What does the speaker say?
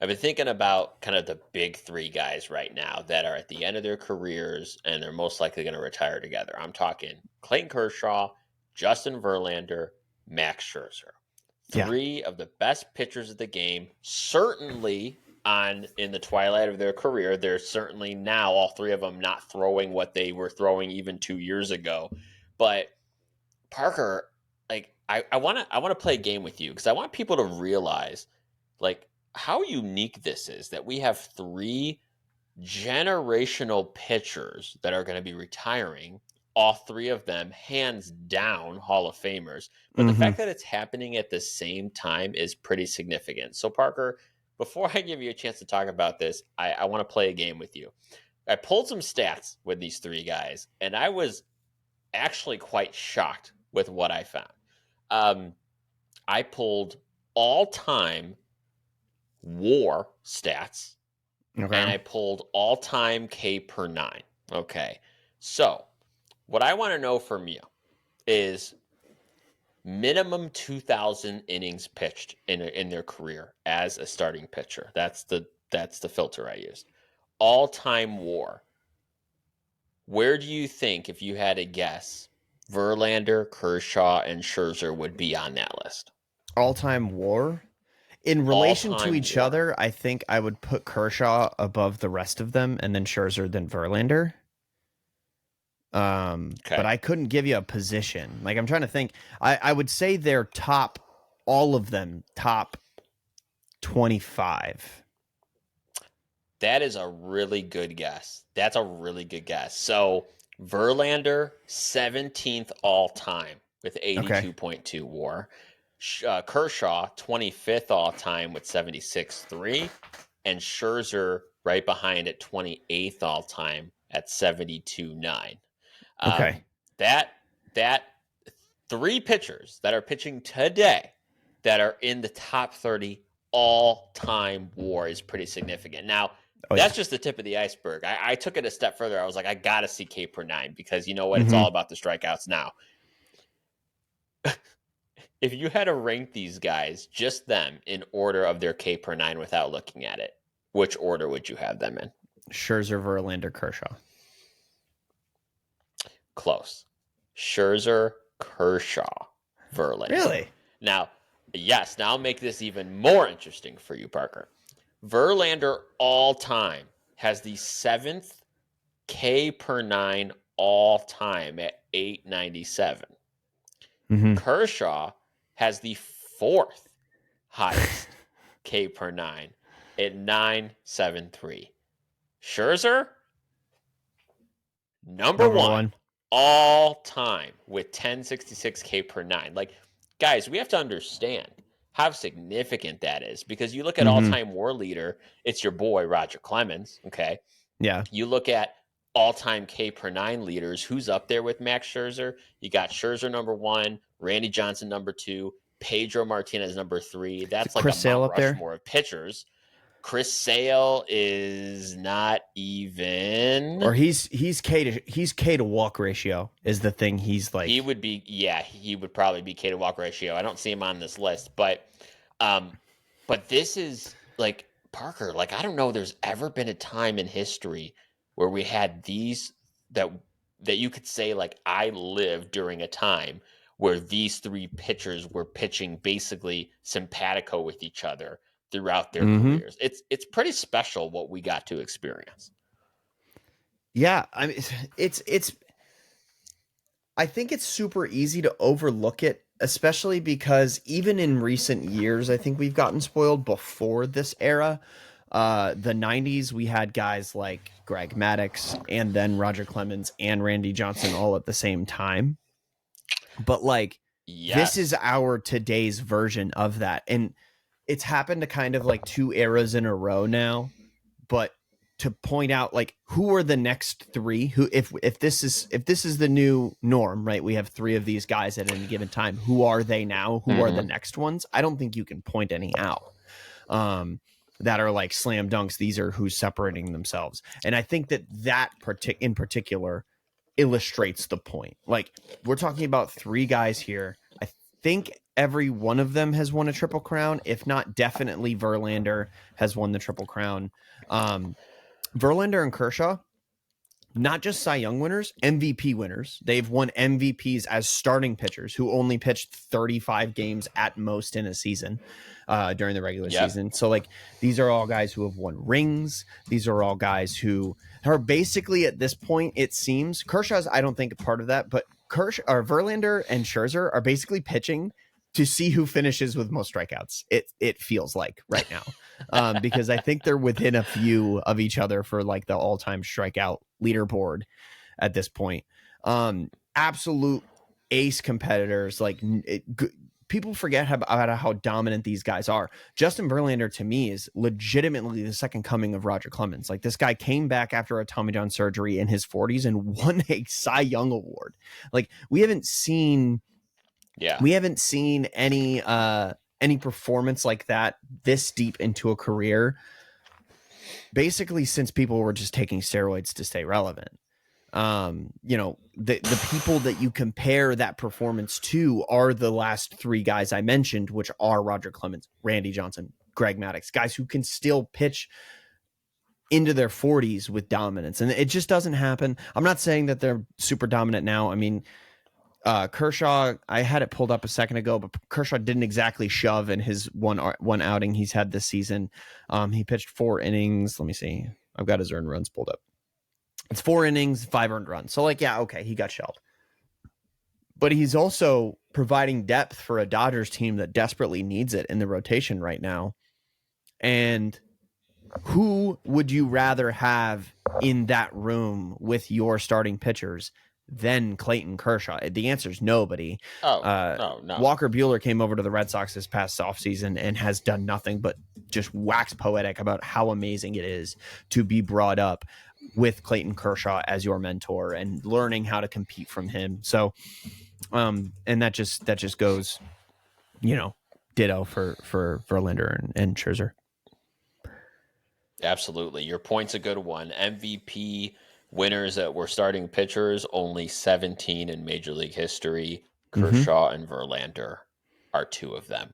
I've been thinking about kind of the big three guys right now that are at the end of their careers and they're most likely going to retire together. I'm talking Clayton Kershaw, Justin Verlander, Max Scherzer. Yeah. Three of the best pitchers of the game, certainly in the twilight of their career. They're certainly now, all three of them, not throwing what they were throwing even 2 years ago. But Parker, like I wanna play a game with you because I want people to realize like how unique this is that we have three generational pitchers that are going to be retiring, all three of them hands down Hall of Famers. But the fact that it's happening at the same time is pretty significant. So Parker, before I give you a chance to talk about this, I want to play a game with you. I pulled some stats with these three guys, and I was actually quite shocked with what I found. I pulled all-time WAR stats, Okay. and I pulled all-time K per nine. Okay, so what I want to know from you is minimum 2,000 innings pitched in their career as a starting pitcher. That's the filter I used. All-time WAR. Where do you think, if you had a guess, Verlander, Kershaw, and Scherzer would be on that list? All-time WAR? In relation to All-time each WAR. other, I think I would put Kershaw above the rest of them, and then Scherzer, then Verlander. Okay. But I couldn't give you a position. Like, I'm trying to think. I would say they're top, all of them, top 25. That is a really good guess. That's a really good guess. So Verlander, 17th all time with 82.2 WAR. Kershaw, 25th all time with 76.3, and Scherzer right behind at 28th all time at 72.9. Okay. That three pitchers that are pitching today that are in the top 30 all-time WAR is pretty significant. Now, that's just the tip of the iceberg. I took it a step further. I was like, I got to see K per nine because you know what? It's all about the strikeouts now. If you had to rank these guys, just them, in order of their K per nine without looking at it, which order would you have them in? Scherzer, Verlander, Kershaw. Close. Scherzer, Kershaw, Verlander. Really? Now, yes, now I'll make this even more interesting for you, Parker. Verlander all time has the 7th K per nine all time at 897. Kershaw has the 4th highest K per nine at 973. Scherzer, number one all time with 1066 K per nine. Like, guys, we have to understand how significant that is because you look at all-time WAR leader, it's your boy Roger Clemens. Okay, yeah. You look at all-time K per nine leaders. Who's up there with Max Scherzer? You got Scherzer number 1, Randy Johnson number 2, Pedro Martinez number 3. That's like Chris a Mount Sale up there? Rushmore of pitchers. Chris Sale is not even, or he's K to walk ratio is the thing. He's like, he would be, yeah, he would probably be K to walk ratio. I don't see him on this list, but this is like, Parker, like, I don't know there's ever been a time in history where we had these that you could say, like, I lived during a time where these three pitchers were pitching basically simpatico with each other throughout their careers. It's pretty special what we got to experience. Yeah, I mean, I think it's super easy to overlook it, especially because even in recent years, I think we've gotten spoiled before this era. The 90s, we had guys like Greg Maddux and then Roger Clemens and Randy Johnson all at the same time. But like, this is our today's version of that. And it's happened to kind of like 2 eras in a row now. But to point out, like, who are the next 3 who, if this is the new norm, right? We have 3 of these guys at any given time. Who are they now? Who are the next ones? I don't think you can point any out that are like slam dunks. These are who's separating themselves. And I think that in particular illustrates the point. Like, we're talking about 3 guys here. I think every one of them has won a Triple Crown. If not, definitely Verlander has won the Triple Crown. Verlander and Kershaw, not just Cy Young winners, MVP winners. They've won MVPs as starting pitchers who only pitched 35 games at most in a season during the regular season. So, like, these are all guys who have won rings. These are all guys who are basically, at this point, it seems, Kershaw's, I don't think, a part of that, but Verlander and Scherzer are basically pitching to see who finishes with most strikeouts. It feels like right now, because I think they're within a few of each other for like the all-time strikeout leaderboard at this point. Absolute ace competitors. Like people forget about how dominant these guys are. Justin Verlander, to me, is legitimately the second coming of Roger Clemens. Like, this guy came back after a Tommy John surgery in his 40s and won a Cy Young award. Like, we haven't seen any performance like that this deep into a career, basically since people were just taking steroids to stay relevant. The people that you compare that performance to are the last three guys I mentioned, which are Roger Clemens, Randy Johnson, Greg Maddux, guys who can still pitch into their 40s with dominance. And it just doesn't happen. I'm not saying that they're super dominant now. I mean, Kershaw, I had it pulled up a second ago, but Kershaw didn't exactly shove in his one outing he's had this season. He pitched 4 innings. Let me see. I've got his earned runs pulled up. It's 4 innings, 5 earned runs. So, like, yeah, okay, he got shelled. But he's also providing depth for a Dodgers team that desperately needs it in the rotation right now. And who would you rather have in that room with your starting pitchers than Clayton Kershaw? The answer is nobody. No. Walker Buehler came over to the Red Sox this past offseason and has done nothing but just wax poetic about how amazing it is to be brought up with Clayton Kershaw as your mentor and learning how to compete from him. So, and that just goes, ditto for Verlander and Scherzer. Absolutely. Your point's a good one. MVP winners that were starting pitchers, only 17 in Major League history. Kershaw and Verlander are 2 of them.